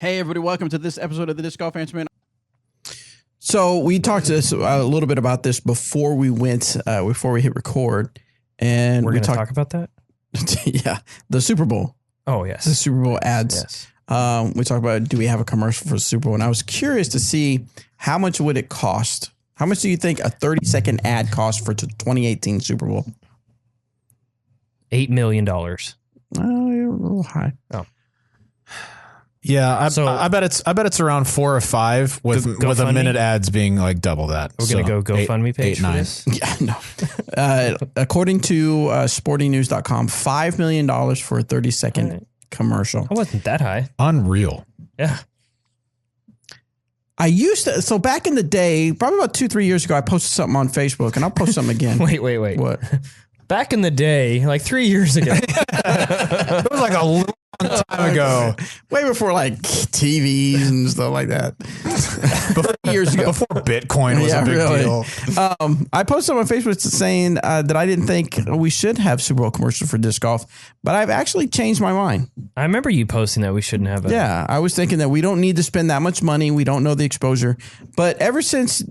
Hey, everybody, welcome to this episode of the Disc Golf Answer Man. So we talked to this, a little bit about this before we hit record. And we're going to talk about that? Yeah, the Super Bowl. Oh, yes. The Super Bowl ads. Yes. We talked about, do we have a commercial for the Super Bowl? And I was curious to see how much would it cost? How much do you think a 30-second ad cost for 2018 Super Bowl? $8 million. Oh, you're a little high. Oh. Yeah, I bet it's around 4 or 5 with a minute ads being like double that. We're gonna go GoFundMe page 8, 9. for this. Yeah, no. According to sportingnews.com, $5 million for a 30-second commercial. It wasn't that high. Unreal. Yeah. I used to, so back in the day, probably about 2-3 years ago, I posted something on Facebook, and I'll post something again. Wait. What? Back in the day, like 3 years ago. It was like a long time ago. Way before like TVs and stuff like that. Before years ago. Before Bitcoin was a big deal. I posted on Facebook saying that I didn't think we should have Super Bowl commercials for disc golf, but I've actually changed my mind. I remember you posting that we shouldn't have it. Yeah, I was thinking that we don't need to spend that much money. We don't know the exposure. But ever since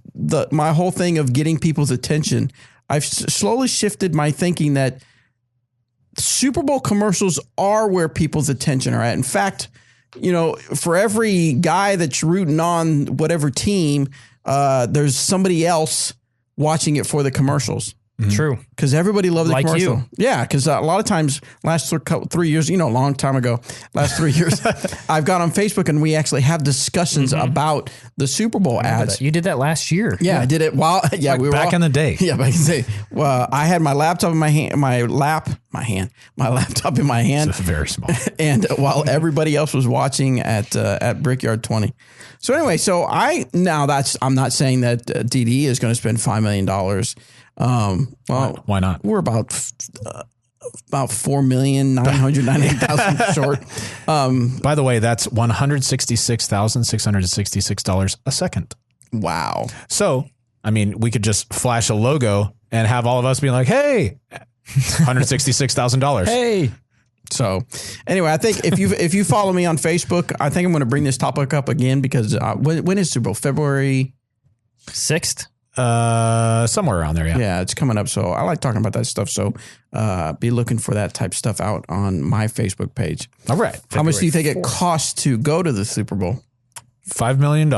my whole thing of getting people's attention, I've slowly shifted my thinking that Super Bowl commercials are where people's attention are at. In fact, you know, for every guy that's rooting on whatever team, there's somebody else watching it for the commercials. Mm-hmm. True. Because everybody loved the like commercial. You. Yeah, because a lot of times, last 3 years, a long time ago, last 3 years, I've got on Facebook and we actually have discussions about the Super Bowl ads. You did that last year. Yeah, I did it while, we were back in the day. Yeah, back in the day. Well, I had my laptop in my hand, my laptop in my hand. It's very small. And while everybody else was watching at Brickyard 20. So anyway, I'm not saying that DD is going to spend $5 million. Well, why not? We're about $4,998,000 short. By the way, that's $166,666 a second. Wow. So, I mean, we could just flash a logo and have all of us be like, "Hey, $166,000." Hey. So, anyway, I think if you follow me on Facebook, I think I'm going to bring this topic up again because when is Super Bowl? February 6th. Somewhere around there, yeah. Yeah, it's coming up. So I like talking about that stuff. So be looking for that type of stuff out on my Facebook page. All right. How much do you think it costs to go to the Super Bowl? $5 million.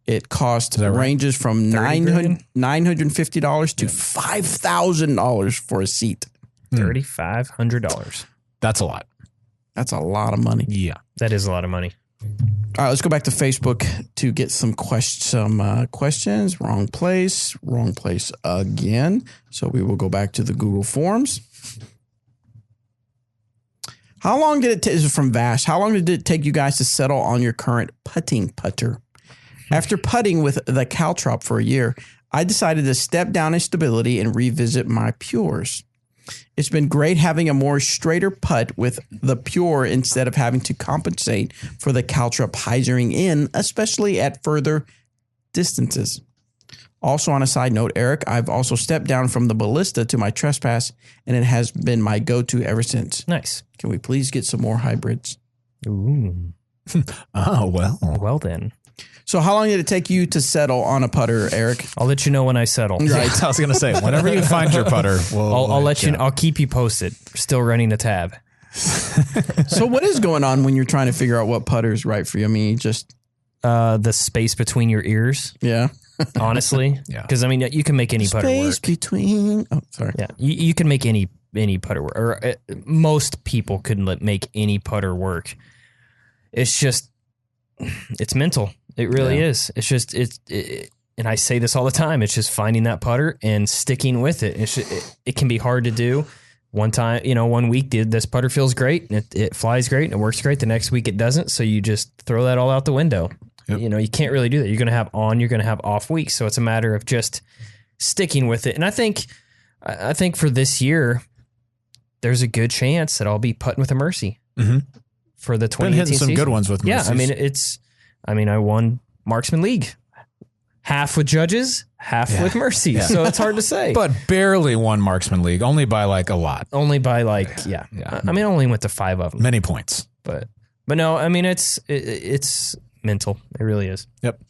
It costs ranges from $950 to $5,000 for a seat. $3,500. That's a lot. That's a lot of money. Yeah. That is a lot of money. All right, let's go back to Facebook to get some questions. Wrong place again. So we will go back to the Google Forms. How long did it take? This is from Vash. How long did it take you guys to settle on your current putting putter? After putting with the Caltrop for a year, I decided to step down in stability and revisit my Pures. It's been great having a more straighter putt with the Pure instead of having to compensate for the Caltrop hyzering in, especially at further distances. Also, on a side note, Eric, I've also stepped down from the Ballista to my Trespass, and it has been my go-to ever since. Nice. Can we please get some more hybrids? Ooh. Oh, well. Well, then. So how long did it take you to settle on a putter, Eric? I'll let you know when I settle. Right. I was going to say, whenever you find your putter, I'll let you know. I'll keep you posted. Still running the tab. So what is going on when you're trying to figure out what putter is right for you? I mean, just the space between your ears. Yeah. Honestly. Yeah. Because I mean, you can make any putter work. Space between. Oh, sorry. Yeah. You can make any putter work, or most people couldn't make any putter work. It's just, it's mental. It really is. It's just, and I say this all the time. It's just finding that putter and sticking with it. It can be hard to do. One time, 1 week, this putter feels great and it flies great and it works great. The next week it doesn't. So you just throw that all out the window. Yep. You can't really do that. You're going to have you're going to have off weeks. So it's a matter of just sticking with it. And I think for this year, there's a good chance that I'll be putting with a Mercy for the 2018 Been hitting some season. good ones with Mercies. I mean, I won Marksman League. Half with judges, half with Mercy. Yeah. So it's hard to say. But barely won Marksman League, only by a lot. Only by I mean, I only went to 5 of them. Many points. But But no, I mean, it's mental. It really is. Yep.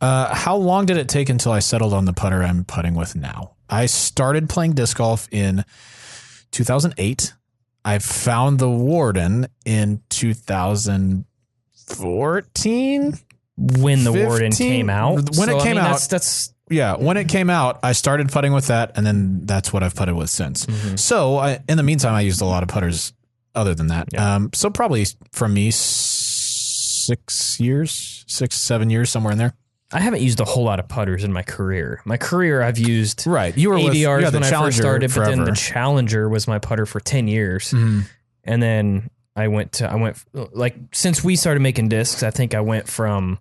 How long did it take until I settled on the putter I'm putting with now? I started playing disc golf in 2008. I found the Warden in 2014. When the Warden came out? When it came out. That's yeah, when it came out, I started putting with that, and then that's what I've putted with since. Mm-hmm. So in the meantime, I used a lot of putters other than that. Yeah. So probably for me, 7 years, somewhere in there. I haven't used a whole lot of putters in my career. I've used You were ADRs with, when I first started, forever. But then the Challenger was my putter for 10 years. Mm-hmm. And then I went like, since we started making discs, I think I went from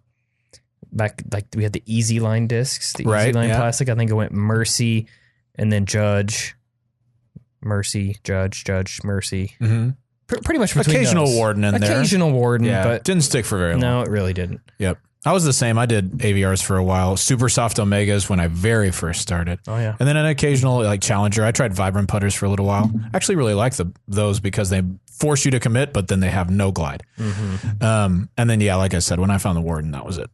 back, like we had the Easy Line discs, the Easy Line plastic. I think I went Mercy and then Judge, Mercy, Judge, Mercy. Mm-hmm. Pretty much between occasional those. Warden in there. Occasional Warden, but didn't stick for very long. No, it really didn't. Yep. I was the same. I did AVRs for a while. Super soft Omegas when I very first started. Oh yeah. And then an occasional like Challenger. I tried Vibrant putters for a little while. Actually really like those because they force you to commit, but then they have no glide. Mm-hmm. And then like I said, when I found the Warden, that was it.